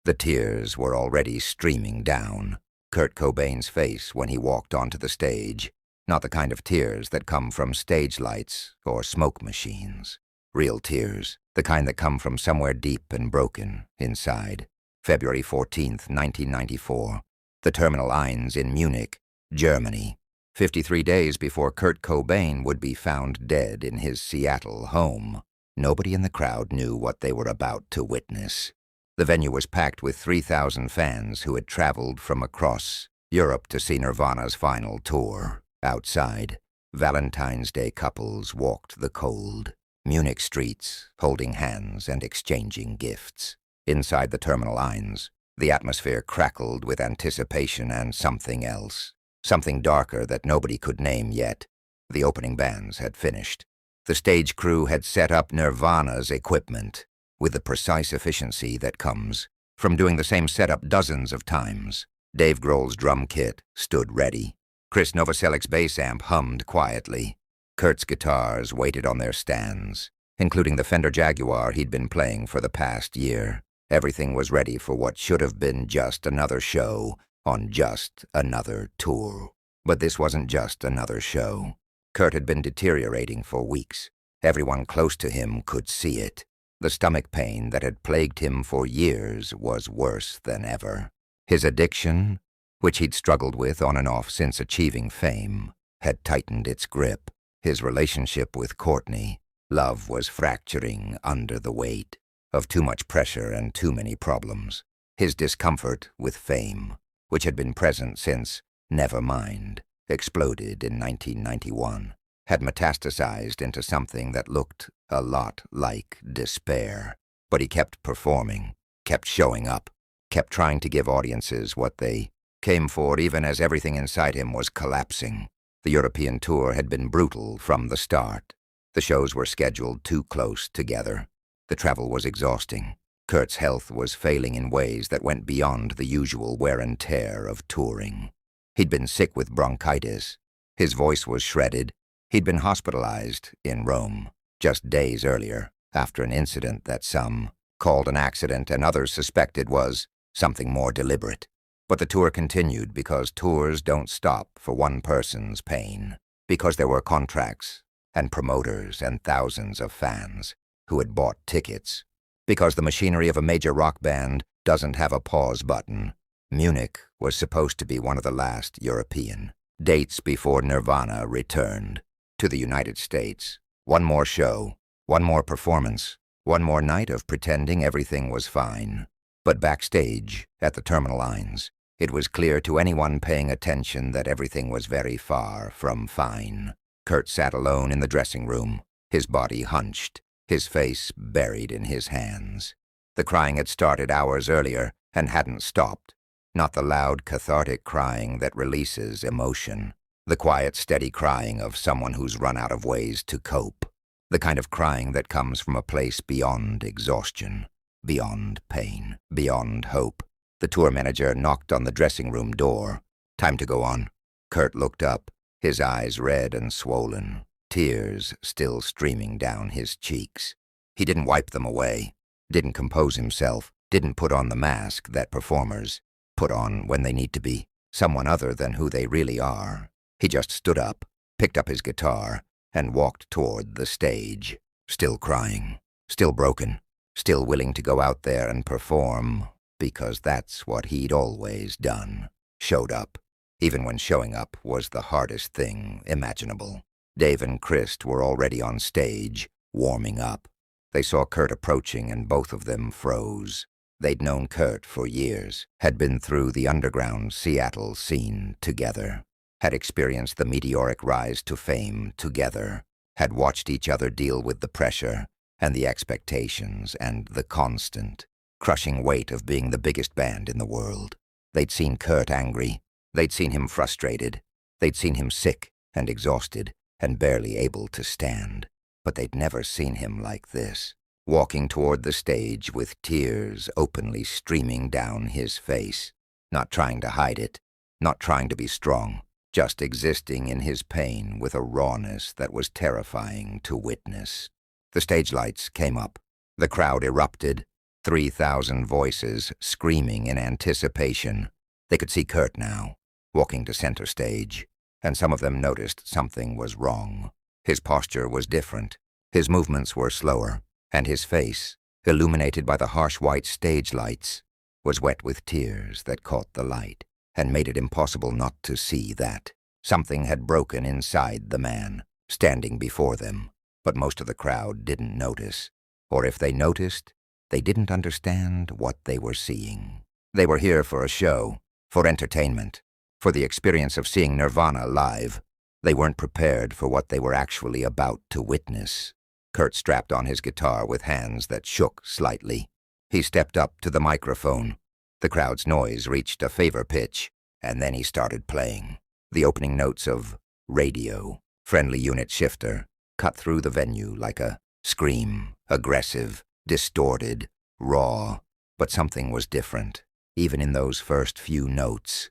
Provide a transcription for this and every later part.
The tears were already streaming down Kurt Cobain's face when he walked onto the stage, not the kind of tears that come from stage lights or smoke machines. Real tears, the kind that come from somewhere deep and broken inside. February 14th, 1994. The Terminal Eins in Munich, Germany. 53 days before Kurt Cobain would be found dead in his Seattle home. Nobody in the crowd knew what they were about to witness. The venue was packed with 3,000 fans who had traveled from across Europe to see Nirvana's final tour. Outside, Valentine's Day couples walked the cold Munich streets, holding hands and exchanging gifts. Inside the Terminal Eins, the atmosphere crackled with anticipation and something else. Something darker that nobody could name yet. The opening bands had finished. The stage crew had set up Nirvana's equipment with the precise efficiency that comes from doing the same setup dozens of times. Dave Grohl's drum kit stood ready. Chris Novoselic's bass amp hummed quietly. Kurt's guitars waited on their stands, including the Fender Jaguar he'd been playing for the past year. Everything was ready for what should have been just another show on just another tour. But this wasn't just another show. Kurt had been deteriorating for weeks. Everyone close to him could see it. The stomach pain that had plagued him for years was worse than ever. His addiction, which he'd struggled with on and off since achieving fame, had tightened its grip. His relationship with Courtney Love was fracturing under the weight of too much pressure and too many problems. His discomfort with fame, which had been present since Nevermind exploded in 1991, had metastasized into something that looked a lot like despair. But he kept performing, kept showing up, kept trying to give audiences what they came for even as everything inside him was collapsing. The European tour had been brutal from the start. The shows were scheduled too close together. The travel was exhausting. Kurt's health was failing in ways that went beyond the usual wear and tear of touring. He'd been sick with bronchitis. His voice was shredded. He'd been hospitalized in Rome just days earlier after an incident that some called an accident and others suspected was something more deliberate. But the tour continued because tours don't stop for one person's pain, because there were contracts and promoters and thousands of fans who had bought tickets, because the machinery of a major rock band doesn't have a pause button. Munich was supposed to be one of the last European dates before Nirvana returned to the United States. One more show, one more performance, one more night of pretending everything was fine. But backstage at the Terminal Eins, it was clear to anyone paying attention that everything was very far from fine. Kurt sat alone in the dressing room, his body hunched, his face buried in his hands. The crying had started hours earlier and hadn't stopped. Not the loud, cathartic crying that releases emotion. The quiet, steady crying of someone who's run out of ways to cope. The kind of crying that comes from a place beyond exhaustion, beyond pain, beyond hope. The tour manager knocked on the dressing room door. Time to go on. Kurt looked up, his eyes red and swollen, tears still streaming down his cheeks. He didn't wipe them away, didn't compose himself, didn't put on the mask that performers put on when they need to be someone other than who they really are. He just stood up, picked up his guitar, and walked toward the stage, still crying, still broken, still willing to go out there and perform, because that's what he'd always done. Showed up, even when showing up was the hardest thing imaginable. Dave and Chris were already on stage, warming up. They saw Kurt approaching and both of them froze. They'd known Kurt for years, had been through the underground Seattle scene together, had experienced the meteoric rise to fame together, had watched each other deal with the pressure and the expectations and the constant, crushing weight of being the biggest band in the world. They'd seen Kurt angry. They'd seen him frustrated. They'd seen him sick and exhausted and barely able to stand. But they'd never seen him like this, walking toward the stage with tears openly streaming down his face, not trying to hide it, not trying to be strong, just existing in his pain with a rawness that was terrifying to witness. The stage lights came up. The crowd erupted. 3,000 voices screaming in anticipation. They could see Kurt now, walking to center stage, and some of them noticed something was wrong. His posture was different, his movements were slower, and his face, illuminated by the harsh white stage lights, was wet with tears that caught the light and made it impossible not to see that something had broken inside the man, standing before them. But most of the crowd didn't notice, or if they noticed, they didn't understand what they were seeing. They were here for a show, for entertainment, for the experience of seeing Nirvana live. They weren't prepared for what they were actually about to witness. Kurt strapped on his guitar with hands that shook slightly. He stepped up to the microphone. The crowd's noise reached a favor pitch, and then he started playing. The opening notes of Radio, Friendly Unit Shifter, cut through the venue like a scream, aggressive, distorted, raw. But something was different, even in those first few notes.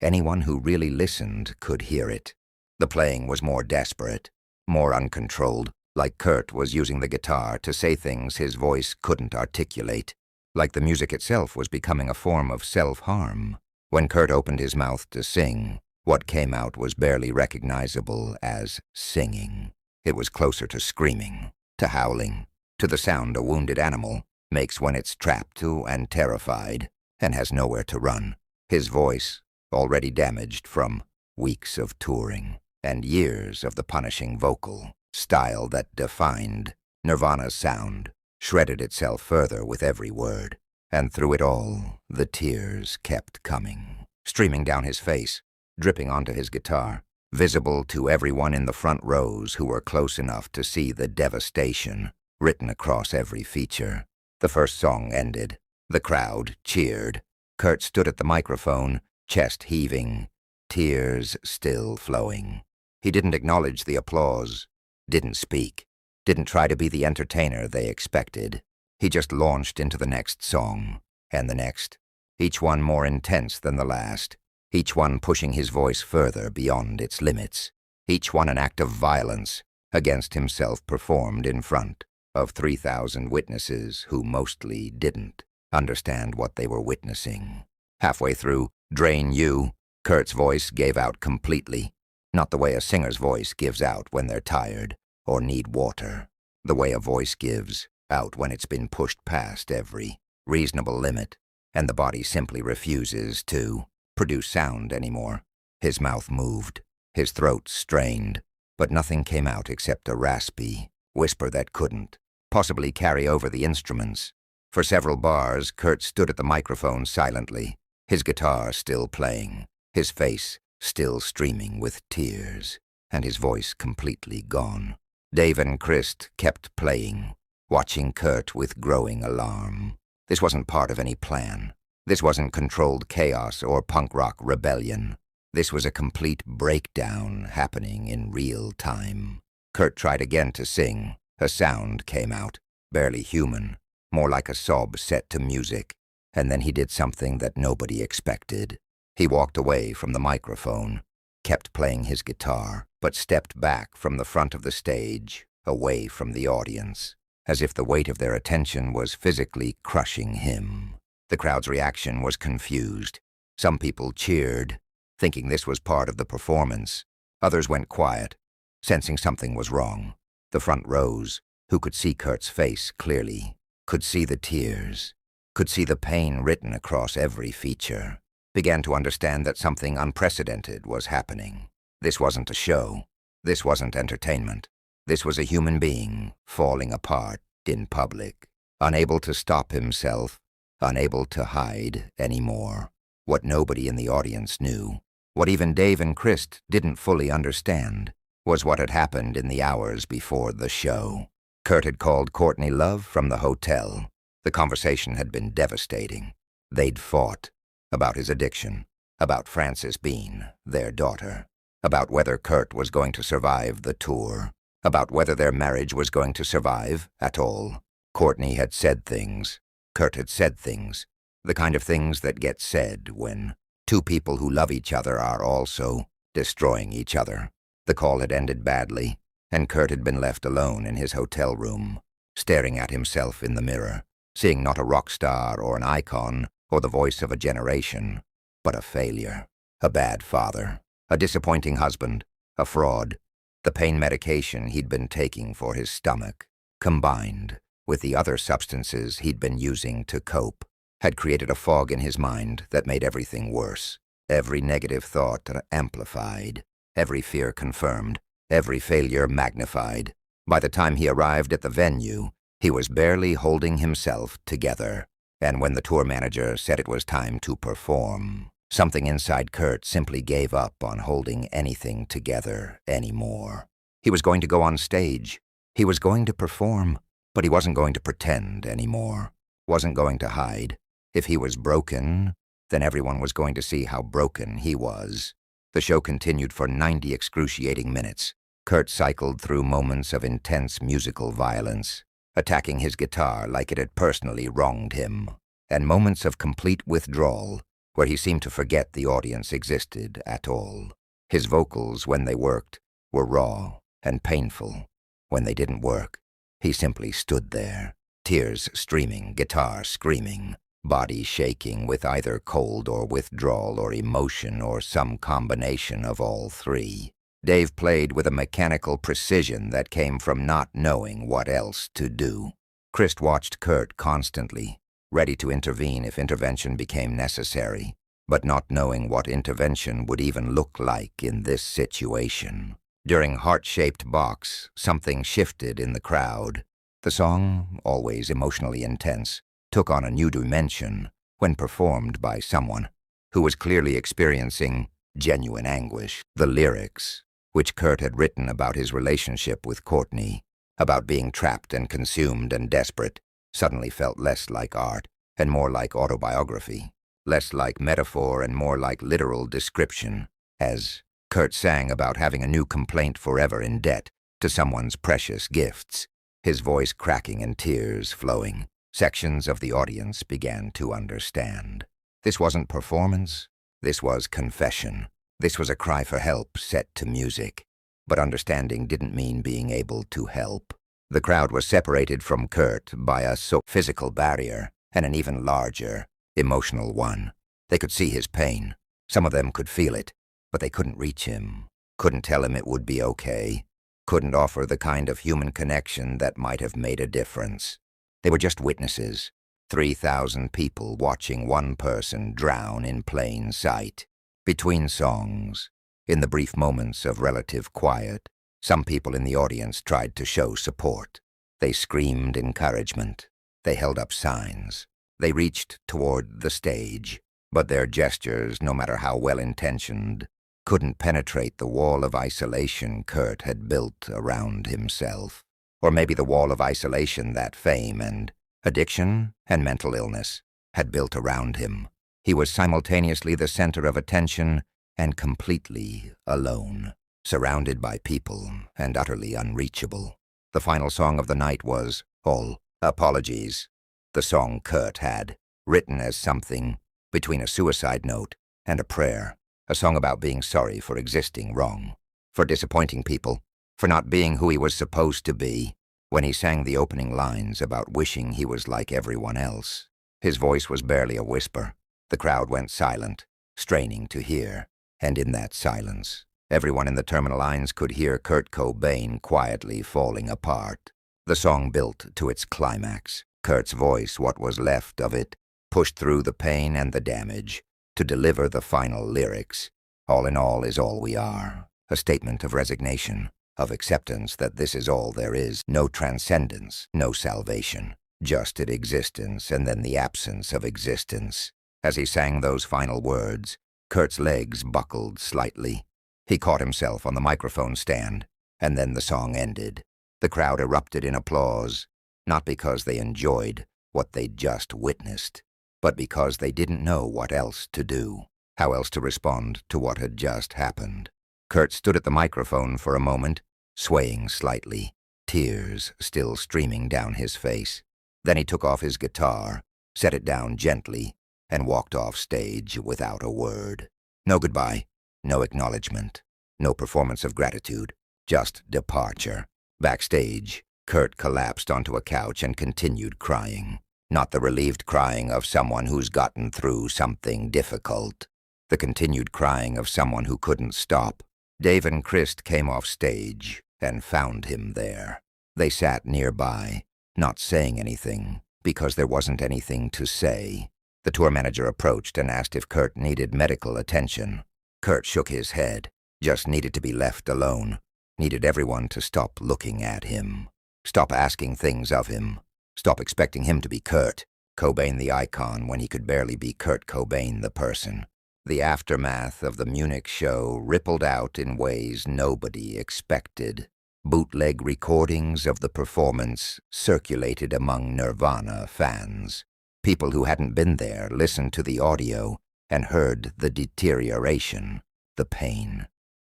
Anyone who really listened could hear it. The playing was more desperate, more uncontrolled, like Kurt was using the guitar to say things his voice couldn't articulate, like the music itself was becoming a form of self-harm. When Kurt opened his mouth to sing, what came out was barely recognizable as singing. It was closer to screaming, to howling, to the sound a wounded animal makes when it's trapped and terrified and has nowhere to run. His voice, already damaged from weeks of touring and years of the punishing vocal style that defined Nirvana's sound, shredded itself further with every word. And through it all, the tears kept coming, streaming down his face, dripping onto his guitar, visible to everyone in the front rows who were close enough to see the devastation written across every feature. The first song ended. The crowd cheered. Kurt stood at the microphone, chest heaving, tears still flowing. He didn't acknowledge the applause, didn't speak, didn't try to be the entertainer they expected. He just launched into the next song, and the next, each one more intense than the last, each one pushing his voice further beyond its limits, each one an act of violence against himself performed in front of 3,000 witnesses who mostly didn't understand what they were witnessing. Halfway through Drain You, Kurt's voice gave out completely, not the way a singer's voice gives out when they're tired or need water, the way a voice gives out when it's been pushed past every reasonable limit and the body simply refuses to produce sound anymore. His mouth moved, his throat strained, but nothing came out except a raspy whisper that couldn't possibly carry over the instruments. For several bars, Kurt stood at the microphone silently, his guitar still playing, his face still streaming with tears, and his voice completely gone. Dave and Chris kept playing, watching Kurt with growing alarm. This wasn't part of any plan. This wasn't controlled chaos or punk rock rebellion. This was a complete breakdown happening in real time. Kurt tried again to sing. A sound came out, barely human, more like a sob set to music, and then he did something that nobody expected. He walked away from the microphone, kept playing his guitar, but stepped back from the front of the stage, away from the audience, as if the weight of their attention was physically crushing him. The crowd's reaction was confused. Some people cheered, thinking this was part of the performance. Others went quiet, sensing something was wrong. The front rows, who could see Kurt's face clearly, could see the tears, could see the pain written across every feature, began to understand that something unprecedented was happening. This wasn't a show. This wasn't entertainment. This was a human being falling apart in public, unable to stop himself, unable to hide anymore. What nobody in the audience knew, what even Dave and Chris didn't fully understand, was what had happened in the hours before the show. Kurt had called Courtney Love from the hotel. The conversation had been devastating. They'd fought about his addiction, about Frances Bean, their daughter, about whether Kurt was going to survive the tour, about whether their marriage was going to survive at all. Courtney had said things. Kurt had said things. The kind of things that get said when two people who love each other are also destroying each other. The call had ended badly, and Kurt had been left alone in his hotel room, staring at himself in the mirror, seeing not a rock star or an icon or the voice of a generation, but a failure, a bad father, a disappointing husband, a fraud. The pain medication he'd been taking for his stomach, combined with the other substances he'd been using to cope, had created a fog in his mind that made everything worse. Every negative thought amplified, every fear confirmed, every failure magnified. By the time he arrived at the venue, he was barely holding himself together. And when the tour manager said it was time to perform, something inside Kurt simply gave up on holding anything together anymore. He was going to go on stage. He was going to perform, but he wasn't going to pretend anymore. Wasn't going to hide. If he was broken, then everyone was going to see how broken he was. The show continued for 90 excruciating minutes. Kurt cycled through moments of intense musical violence, attacking his guitar like it had personally wronged him, and moments of complete withdrawal, where he seemed to forget the audience existed at all. His vocals, when they worked, were raw and painful. When they didn't work, he simply stood there, tears streaming, guitar screaming, body shaking with either cold or withdrawal or emotion or some combination of all three. Dave played with a mechanical precision that came from not knowing what else to do. Chris watched Kurt constantly, ready to intervene if intervention became necessary, but not knowing what intervention would even look like in this situation. During Heart-Shaped Box, something shifted in the crowd. The song, always emotionally intense, took on a new dimension when performed by someone who was clearly experiencing genuine anguish. The lyrics, which Kurt had written about his relationship with Courtney, about being trapped and consumed and desperate, suddenly felt less like art and more like autobiography, less like metaphor and more like literal description, as Kurt sang about having a new complaint forever in debt to someone's precious gifts, his voice cracking and tears flowing. Sections of the audience began to understand. This wasn't performance, this was confession. This was a cry for help set to music. But understanding didn't mean being able to help. The crowd was separated from Kurt by a physical barrier, and an even larger, emotional one. They could see his pain. Some of them could feel it, but they couldn't reach him, couldn't tell him it would be okay, couldn't offer the kind of human connection that might have made a difference. They were just witnesses, 3,000 people watching one person drown in plain sight. Between songs, in the brief moments of relative quiet, some people in the audience tried to show support. They screamed encouragement. They held up signs. They reached toward the stage, but their gestures, no matter how well-intentioned, couldn't penetrate the wall of isolation Kurt had built around himself. Or maybe the wall of isolation that fame and addiction and mental illness had built around him. He was simultaneously the center of attention and completely alone, surrounded by people and utterly unreachable. The final song of the night was All Apologies, the song Kurt had written as something between a suicide note and a prayer, a song about being sorry for existing wrong, for disappointing people, for not being who he was supposed to be. When he sang the opening lines about wishing he was like everyone else, his voice was barely a whisper. The crowd went silent, straining to hear, and in that silence, everyone in the terminal lines could hear Kurt Cobain quietly falling apart. The song built to its climax. Kurt's voice, what was left of it, pushed through the pain and the damage to deliver the final lyrics. All in all is all we are, a statement of resignation, of acceptance that this is all there is, no transcendence, no salvation, just an existence and then the absence of existence. As he sang those final words, Kurt's legs buckled slightly. He caught himself on the microphone stand, and then the song ended. The crowd erupted in applause, not because they enjoyed what they'd just witnessed, but because they didn't know what else to do, how else to respond to what had just happened. Kurt stood at the microphone for a moment, swaying slightly, tears still streaming down his face. Then he took off his guitar, set it down gently, and walked off stage without a word. No goodbye, no acknowledgement, no performance of gratitude, just departure. Backstage, Kurt collapsed onto a couch and continued crying. not the relieved crying of someone who's gotten through something difficult, the continued crying of someone who couldn't stop. Dave and Christ came off stage and found him there. They sat nearby, not saying anything, because there wasn't anything to say. The tour manager approached and asked if Kurt needed medical attention. Kurt shook his head, just needed to be left alone, needed everyone to stop looking at him, stop asking things of him, stop expecting him to be Kurt Cobain the icon when he could barely be Kurt Cobain the person. The aftermath of the Munich show rippled out in ways nobody expected. Bootleg recordings of the performance circulated among Nirvana fans. People who hadn't been there listened to the audio and heard the deterioration, the pain,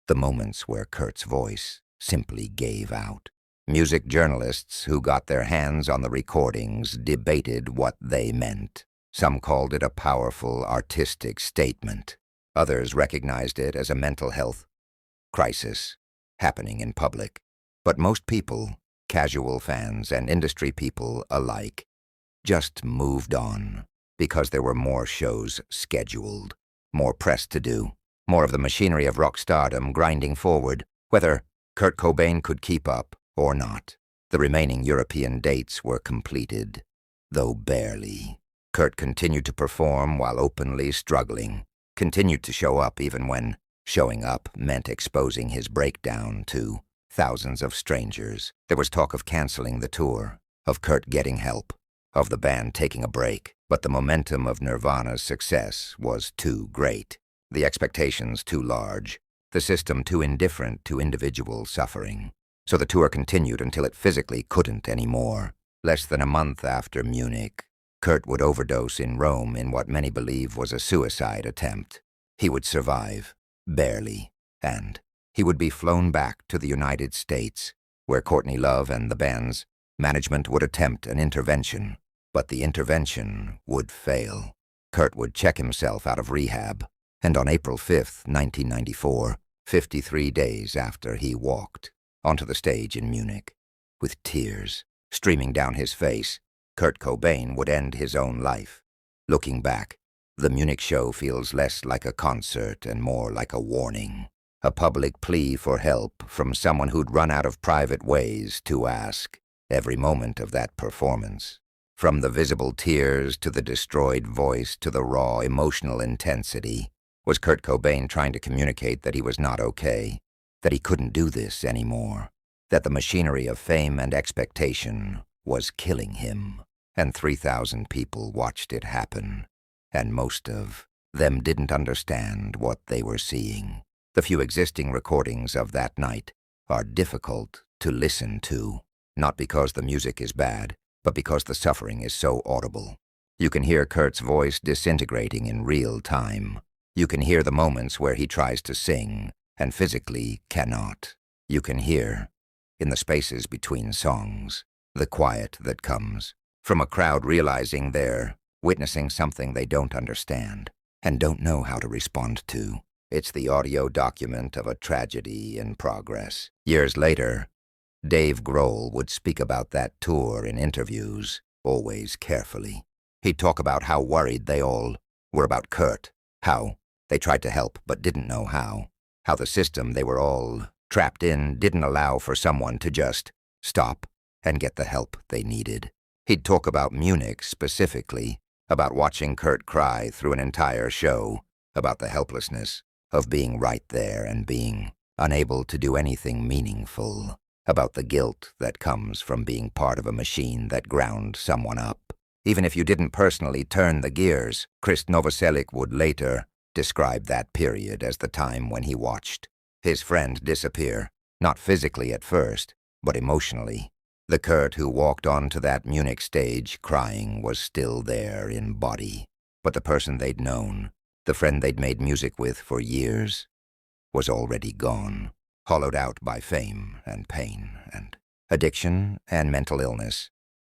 the moments where Kurt's voice simply gave out. Music journalists who got their hands on the recordings debated what they meant. Some called it a powerful artistic statement. Others recognized it as a mental health crisis happening in public. But most people, casual fans and industry people alike, just moved on because there were more shows scheduled, more press to do, more of the machinery of rock stardom grinding forward, whether Kurt Cobain could keep up or not. The remaining European dates were completed, though barely. Kurt continued to perform while openly struggling, continued to show up even when showing up meant exposing his breakdown to thousands of strangers. There was talk of canceling the tour, of Kurt getting help, of the band taking a break, but the momentum of Nirvana's success was too great, the expectations too large, the system too indifferent to individual suffering. So the tour continued until it physically couldn't anymore. Less than a month after Munich, Kurt would overdose in Rome in what many believe was a suicide attempt. He would survive, barely, and he would be flown back to the United States, where Courtney Love and the band's management would attempt an intervention, but the intervention would fail. Kurt would check himself out of rehab, and on April 5th, 1994, 53 days after he walked onto the stage in Munich, with tears streaming down his face, Kurt Cobain would end his own life. Looking back, the Munich show feels less like a concert and more like a warning. A public plea for help from someone who'd run out of private ways to ask every moment of that performance. From the visible tears to the destroyed voice to the raw emotional intensity, was Kurt Cobain trying to communicate that he was not okay, that he couldn't do this anymore, that the machinery of fame and expectation was killing him, and 3,000 people watched it happen, and most of them didn't understand what they were seeing. The few existing recordings of that night are difficult to listen to, not because the music is bad, but because the suffering is so audible. You can hear Kurt's voice disintegrating in real time. You can hear the moments where he tries to sing and physically cannot. You can hear, in the spaces between songs, the quiet that comes from a crowd realizing they're witnessing something they don't understand and don't know how to respond to. It's the audio document of a tragedy in progress. Years later, Dave Grohl would speak about that tour in interviews, always carefully. He'd talk about how worried they all were about Kurt, how they tried to help but didn't know how the system they were all trapped in didn't allow for someone to just stop and get the help they needed. He'd talk about Munich specifically, about watching Kurt cry through an entire show, about the helplessness of being right there and being unable to do anything meaningful, about the guilt that comes from being part of a machine that ground someone up. Even if you didn't personally turn the gears, Krist Novoselic would later describe that period as the time when he watched his friend disappear, not physically at first, but emotionally. The Kurt who walked onto that Munich stage crying was still there in body, but the person they'd known, the friend they'd made music with for years, was already gone, hollowed out by fame and pain and addiction and mental illness,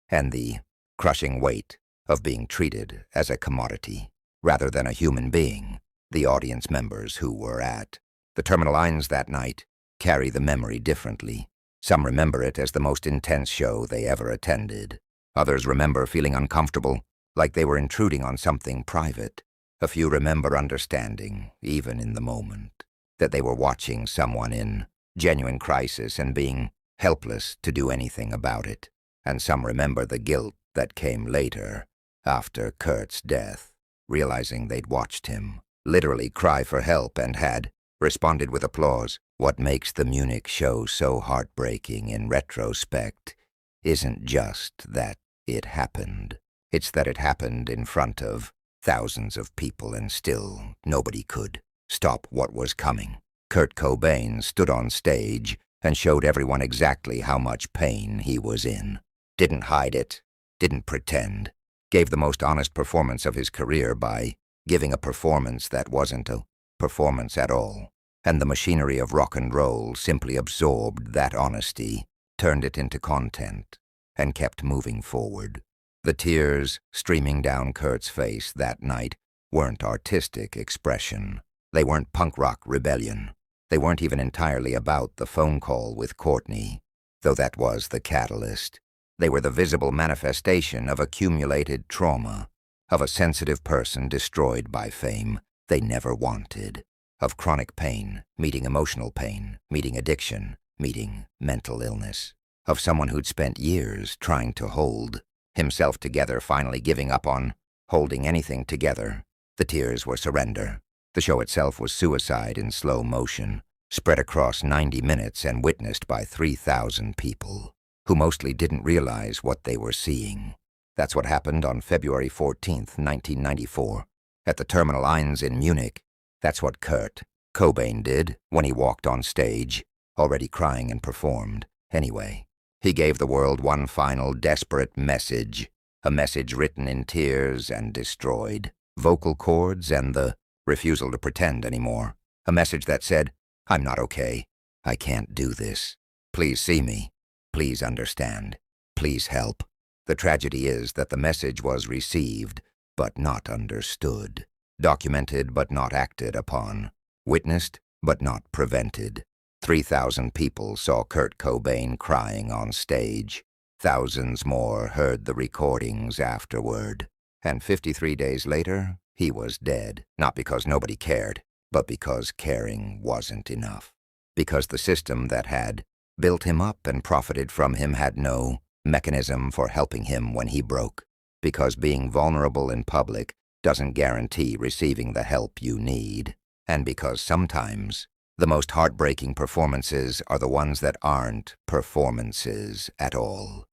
and the crushing weight of being treated as a commodity rather than a human being. The audience members who were at the terminal Eins that night carry the memory differently. Some remember it as the most intense show they ever attended. Others remember feeling uncomfortable, like they were intruding on something private. A few remember understanding, even in the moment, that they were watching someone in genuine crisis and being helpless to do anything about it. And some remember the guilt that came later, after Kurt's death, realizing they'd watched him literally cry for help and had responded with applause. What makes the Munich show so heartbreaking in retrospect isn't just that it happened. It's that it happened in front of thousands of people and still nobody could stop what was coming. Kurt Cobain stood on stage and showed everyone exactly how much pain he was in. Didn't hide it, didn't pretend. Gave the most honest performance of his career by giving a performance that wasn't a performance at all. And the machinery of rock and roll simply absorbed that honesty, turned it into content, and kept moving forward. The tears streaming down Kurt's face that night weren't artistic expression. They weren't punk rock rebellion. They weren't even entirely about the phone call with Courtney, though that was the catalyst. They were the visible manifestation of accumulated trauma, of a sensitive person destroyed by fame they never wanted, of chronic pain meeting emotional pain, meeting addiction, meeting mental illness, of someone who'd spent years trying to hold himself together, finally giving up on holding anything together. The tears were surrender. The show itself was suicide in slow motion, spread across 90 minutes and witnessed by 3,000 people, who mostly didn't realize what they were seeing. That's what happened on February 14th, 1994, at the Terminal Eins in Munich. That's what Kurt Cobain did when he walked on stage, already crying, and performed anyway. He gave the world one final desperate message, a message written in tears and destroyed vocal cords and the refusal to pretend anymore. A message that said, "I'm not okay. I can't do this. Please see me. Please understand. Please help." The tragedy is that the message was received, but not understood. Documented, but not acted upon. Witnessed, but not prevented. 3,000 people saw Kurt Cobain crying on stage. Thousands more heard the recordings afterward. And 53 days later, he was dead. Not because nobody cared, but because caring wasn't enough. Because the system that had built him up and profited from him had no mechanism for helping him when he broke. Because being vulnerable in public doesn't guarantee receiving the help you need. And because sometimes the most heartbreaking performances are the ones that aren't performances at all.